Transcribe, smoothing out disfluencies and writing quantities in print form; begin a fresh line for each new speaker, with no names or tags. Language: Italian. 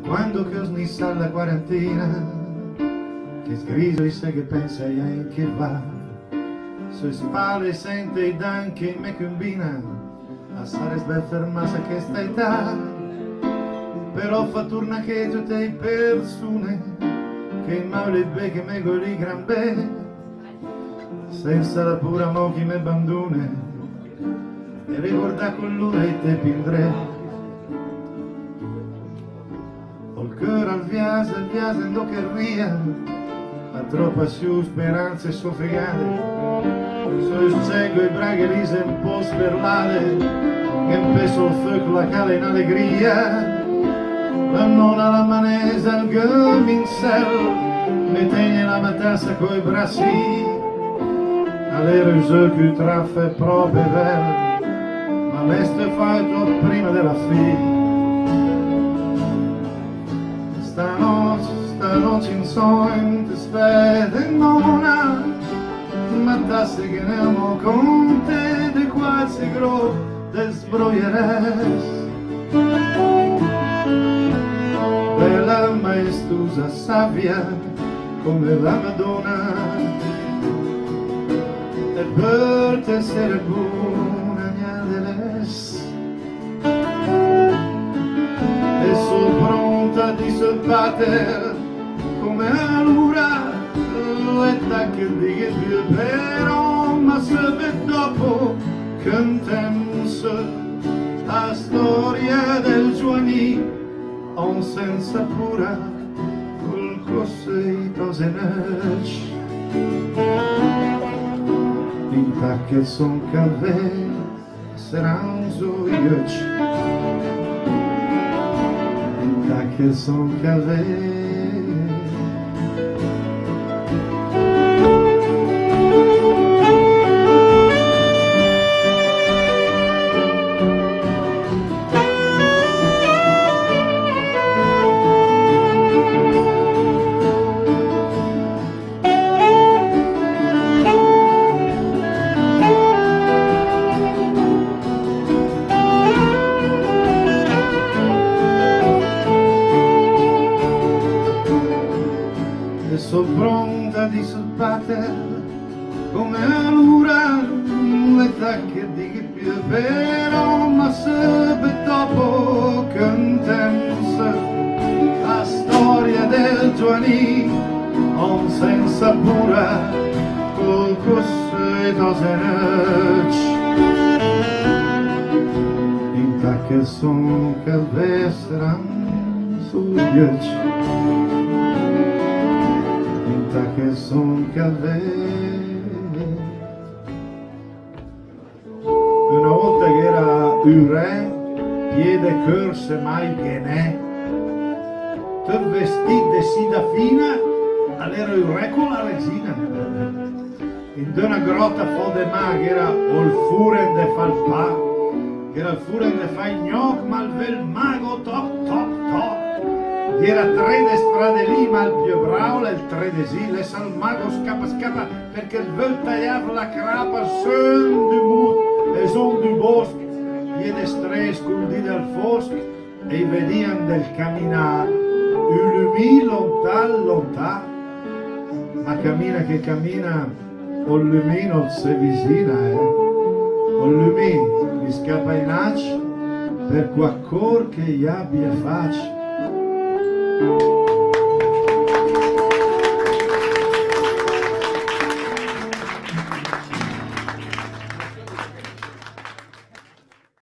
Quando che snissa la quarantina, che sgriso e se che pensa e in che va, sue spalle sente i dan che me combina, a stare sbel fermasa che sta età, però fa turna che tutte le persone, che il male be che me goli gran bene, senza la pura mo chi me bandone, e ricorda con lui e te pindre. Il cuore al viaso ando che ria, ma troppa su speranze soffrigate, so seguo i braghe lise un po' sperlate, che peso il fuoco la cala in allegria, ma non alla manesa il gommincel, mi tiene la matassa coi brassi, all'ero il gioco più traffa è proprio vero, ma me ste fai troppo prima della fine. Stanotte in sogno ti spede nonna, ma tassi che ne amo con te di quasi gro te sbroglieres. Bella maestusa sabbia come la Madonna, e per te essere buona niadeles. E sono pronta di sbattere come l'ura, l'etta che dica più però, ma se dopo cantense la storia del giovani, on senza pura col cosseito zenerci. In tacche son calve saranno zoiuci, che son calé. Sono pronta di sbattere come l'ura, l'età che dica più vero, ma se dopo cantense la storia del giovani, on senza pura col cosseto zenerci. In tacche son calvesteran sui dieci, che son calvé. Una volta che era un re, piede corse mai che ne, te vestite si da fina, all'era il re con la regina. In una grotta fode ma che era il furen de fal pa, che era il furen de fa gnoc, ma il vel mago toc toc toc. Era tre de strade lì, ma il più bravo è il tre de sì, le sa il mago scappa perché il vel tagliava la crapa son du mut e son du bosco, gli destre scundi dal fosco e vedian del camminare, ulumi lontan, ma cammina che cammina, con lumino se vicina, con lumino mi scappa in accia per qualcor che gli abbia faccia.